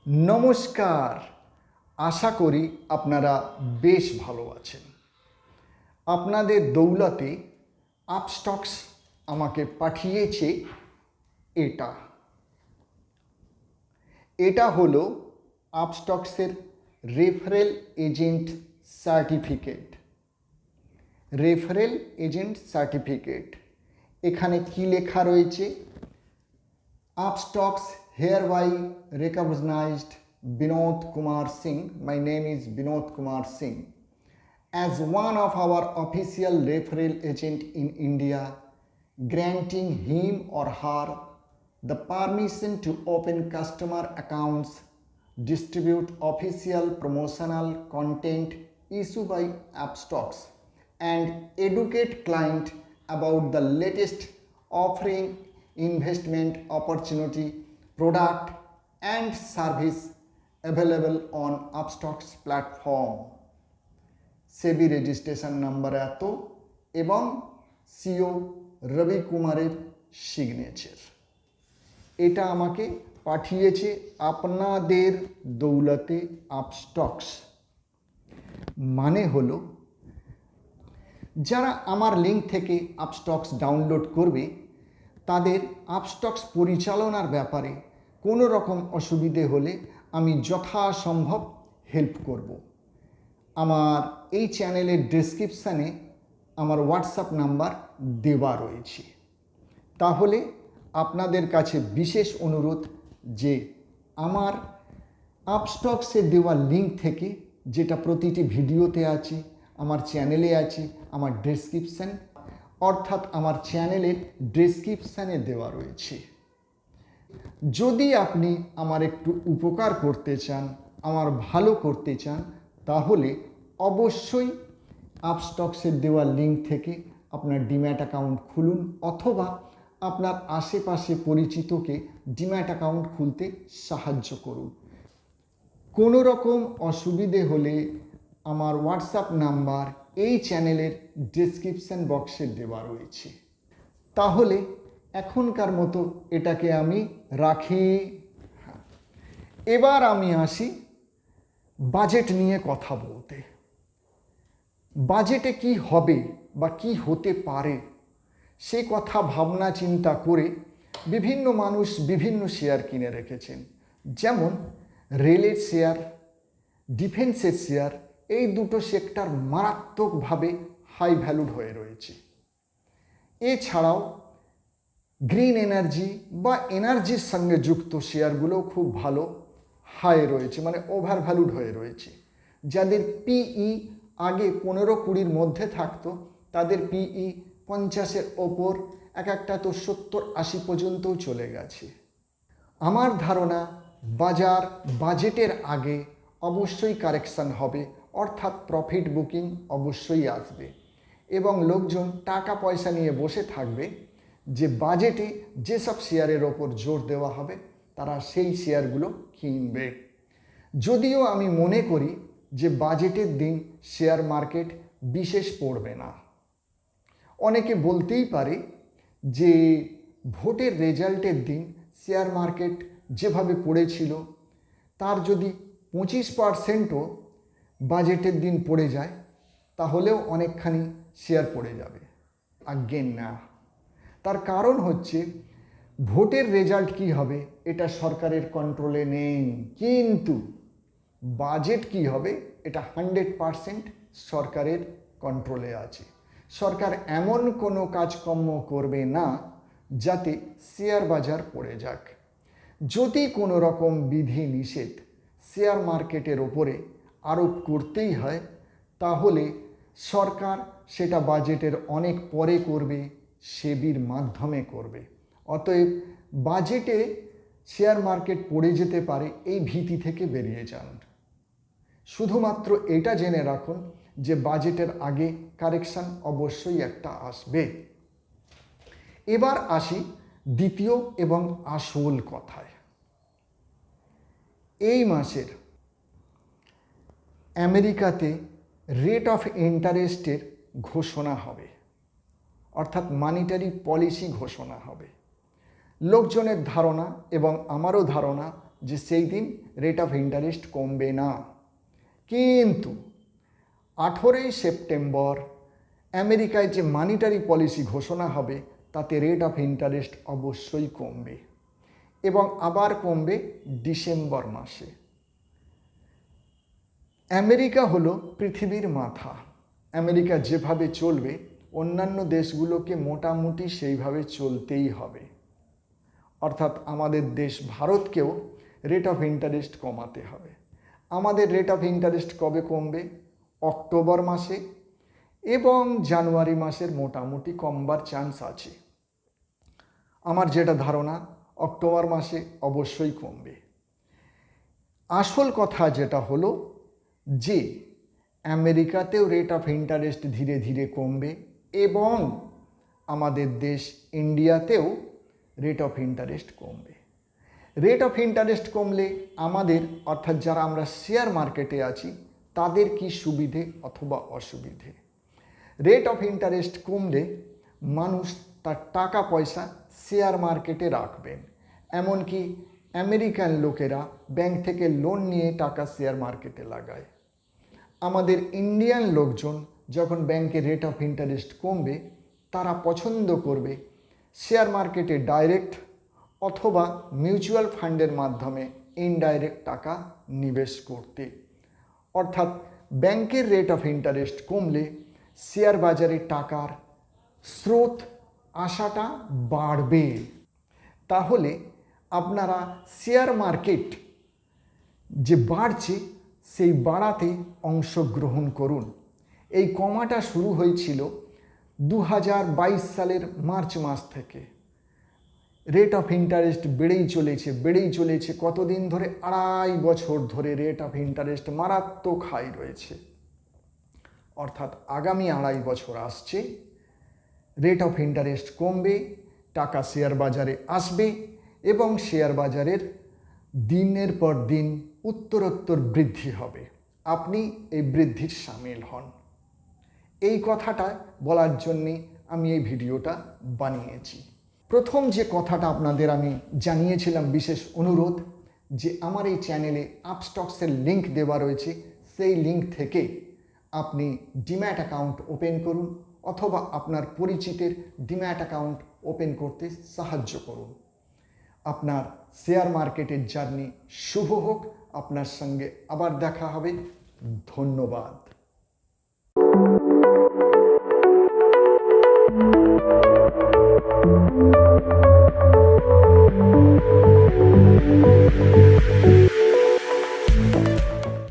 নমস্কার। আশা করি আপনারা বেশ ভালো আছেন। আপনাদের দৌলতে আপস্টক্স আমাকে পাঠিয়েছে এটা হলো আপস্টক্সের রেফারেল এজেন্ট সার্টিফিকেট। এখানে কি লেখা রয়েছে? Upstocks hereby recognized Binod Kumar Singh, my name is Binod Kumar Singh, as one of our official referral agent in India, granting him or her the permission to open customer accounts, distribute official promotional content issued by Upstocks, and educate client about the latest offering, investment opportunity, product and service available on Upstocks platform. SEBI registration number এত এবং CO রবি কুমারের signature. এটা আমাকে পাঠিয়েছে আপনাদের দৌলতে Upstox. মানে হলো যারা আমার লিঙ্ক থেকে আপস্টক্স ডাউনলোড করবে তাদের আপস্টক্স পরিচালনার ব্যাপারে কোনো রকম অসুবিধে হলে আমি যথাসম্ভব হেল্প করব। আমার এই চ্যানেলের ডেসক্রিপশানে আমার হোয়াটসঅ্যাপ নাম্বার দেওয়া রয়েছে। তাহলে আপনাদের কাছে বিশেষ অনুরোধ যে আমার আপস্টক্সে দেওয়া লিঙ্ক থেকে, যেটা প্রতিটি ভিডিওতে আছে, আমার চ্যানেলে আছে, আমার ডেসক্রিপশান অর্থাৎ আমার চ্যানেলের ডেসক্রিপশানে দেওয়া রয়েছে। যদি আপনি আমার একটু উপকার করতে চান, আমার ভালো করতে চান, তাহলে অবশ্যই আপস্টক্সের দেওয়া লিঙ্ক থেকে আপনার ডিম্যাট অ্যাকাউন্ট খুলুন অথবা আপনার আশেপাশে পরিচিতকে ডিম্যাট অ্যাকাউন্ট খুলতে সাহায্য করুন। কোনো রকম অসুবিধে হলে আমার হোয়াটসঅ্যাপ নাম্বার এই চ্যানেলের ডেসক্রিপশন বক্সে দেওয়া রয়েছে। তাহলে এখনকার মতো এটাকে আমি রাখি। এবার আমি আসি বাজেট নিয়ে কথা বলতে। বাজেটে কি হবে বা কি হতে পারে সে কথা ভাবনা চিন্তা করে বিভিন্ন মানুষ বিভিন্ন শেয়ার কিনে রেখেছেন। যেমন রেলের শেয়ার, ডিফেন্সের শেয়ার, এই দুটো সেক্টর মারাত্মকভাবে হাই ভ্যালুড হয়ে রয়েছে। এছাড়াও গ্রিন এনার্জি বা এনার্জির সঙ্গে যুক্ত শেয়ারগুলো খুব ভালো হাই রয়েছে, মানে ওভার ভ্যালুড হয়ে রয়েছে। যাদের পিই আগে 15-20 মধ্যে থাকতো তাদের পিই 50-এর ওপর, এক একটা তো 70-80 পর্যন্তও চলে গেছে। আমার ধারণা বাজেটের আগে অবশ্যই কারেকশান হবে, অর্থাৎ প্রফিট বুকিং অবশ্যই আসবে এবং লোকজন টাকা পয়সা নিয়ে বসে থাকবে যে বাজেটে যেসব শেয়ারের ওপর জোর দেওয়া হবে তারা সেই শেয়ারগুলো কিনবে। যদিও আমি মনে করি যে বাজেটের দিন শেয়ার মার্কেট বিশেষ পড়বে না। অনেকে বলতেই পারে যে ভোটের রেজাল্টের দিন শেয়ার মার্কেট যেভাবে পড়েছিল তার যদি 25%ও বাজেটের দিন পড়ে যায় তাহলেও অনেকখানি শেয়ার পড়ে যাবে। আজ্ঞে না, তার কারণ হচ্ছে ভোটের রেজাল্ট কি হবে এটা সরকারের কন্ট্রোলে নেই, কিন্তু বাজেট কি হবে এটা 100% সরকারের কন্ট্রোলে আছে। সরকার এমন কোনো কাজকর্ম করবে না যাতে শেয়ার বাজার পড়ে যাক। যদি কোনো রকম বিধি নিষেধ শেয়ার মার্কেটের ওপরে আরোপ করতেই হয় তাহলে সরকার সেটা বাজেটের অনেক পরে করবে, সেবির মাধ্যমে করবে। অতএব বাজেটে শেয়ার মার্কেট পড়ে যেতে পারে এই ভীতি থেকে বেরিয়ে যান। শুধুমাত্র এটা জেনে রাখুন যে বাজেটের আগে কারেকশান অবশ্যই একটা আসবে। এবার আসি দ্বিতীয় এবং আসল কথায়। এই মাসের আমেরিকাতে রেট অফ ইন্টারেস্টের ঘোষণা হবে, অর্থাৎ মনিটারি পলিসি ঘোষণা হবে। লোকজনের ধারণা এবং আমারও ধারণা যে সেই দিন রেট অফ ইন্টারেস্ট কমবে না। কিন্তু 18ই সেপ্টেম্বর আমেরিকায় যে মানিটারি পলিসি ঘোষণা হবে তাতে রেট অফ ইন্টারেস্ট অবশ্যই কমবে এবং আবার কমবে ডিসেম্বর মাসে। আমেরিকা হলো পৃথিবীর মাথা। আমেরিকা যেভাবে চলবে অন্যান্য দেশগুলোকে মোটামুটি সেইভাবে চলতেই হবে। অর্থাৎ আমাদের দেশ ভারতকেও রেট অফ ইন্টারেস্ট কমাতে হবে। আমাদের রেট অফ ইন্টারেস্ট কবে কমবে? অক্টোবর মাসে এবং জানুয়ারি মাসের মোটামুটি কমবার চান্স আছে। আমার যেটা ধারণা অক্টোবর মাসে অবশ্যই কমবে। আসল কথা যেটা হলো যে আমেরিকাতেও রেট অফ ইন্টারেস্ট ধীরে ধীরে কমবে এবং আমাদের দেশ ইন্ডিয়াতেও রেট অফ ইন্টারেস্ট কমবে। রেট অফ ইন্টারেস্ট কমলে আমাদের অর্থাৎ যারা আমরা শেয়ার মার্কেটে আছি তাদের কি সুবিধে অথবা অসুবিধে? রেট অফ ইন্টারেস্ট কমলে মানুষ তার টাকা পয়সা শেয়ার মার্কেটে রাখবেন। এমনকি আমেরিকান লোকেরা ব্যাংক থেকে লোন নিয়ে টাকা শেয়ার মার্কেটে লাগায়। আমাদের ইন্ডিয়ান লোকজন যখন ব্যাংকের রেট অফ ইন্টারেস্ট কমবে তারা পছন্দ করবে শেয়ার মার্কেটে ডাইরেক্ট অথবা মিউচুয়াল ফান্ডের মাধ্যমে ইনডাইরেক্ট টাকা নিবেশ করতে। অর্থাৎ ব্যাংকের রেট অফ ইন্টারেস্ট কমলে শেয়ার বাজারে টাকার স্রোত আসাটা বাড়বে। তাহলে আপনারা শেয়ার মার্কেট যে বাড়ছে সেই বাড়াতে অংশগ্রহণ করুন। এই কমাটা শুরু হয়েছিল 2022 সালের মার্চ মাস থেকে। রেট অফ ইন্টারেস্ট বেড়েই চলেছে কতদিন ধরে? 2.5 বছর ধরে রেট অফ ইন্টারেস্ট মারাত্মক হাই রয়েছে। অর্থাৎ আগামী 2.5 বছর আসছে, রেট অফ ইন্টারেস্ট কমবে, টাকা শেয়ার বাজারে আসবে এবং শেয়ার বাজারের দিনের পর দিন উত্তরোত্তর বৃদ্ধি হবে। আপনি এই বৃদ্ধির সামিল হন। এই কথাটা বলার জন্যে আমি এই ভিডিওটা বানিয়েছি। প্রথম যে কথাটা আপনাদের আমি জানিয়েছিলাম বিশেষ অনুরোধ যে আমার এই চ্যানেলে আপস্টক্সের লিঙ্ক দেওয়া রয়েছে, সেই লিঙ্ক থেকে আপনি ডিম্যাট অ্যাকাউন্ট ওপেন করুন অথবা আপনার পরিচিতের ডিম্যাট অ্যাকাউন্ট ওপেন করতে সাহায্য করুন। আপনার শেয়ার মার্কেটের জার্নি শুভ হোক। আপনার সঙ্গে আবার দেখা হবে। ধন্যবাদ।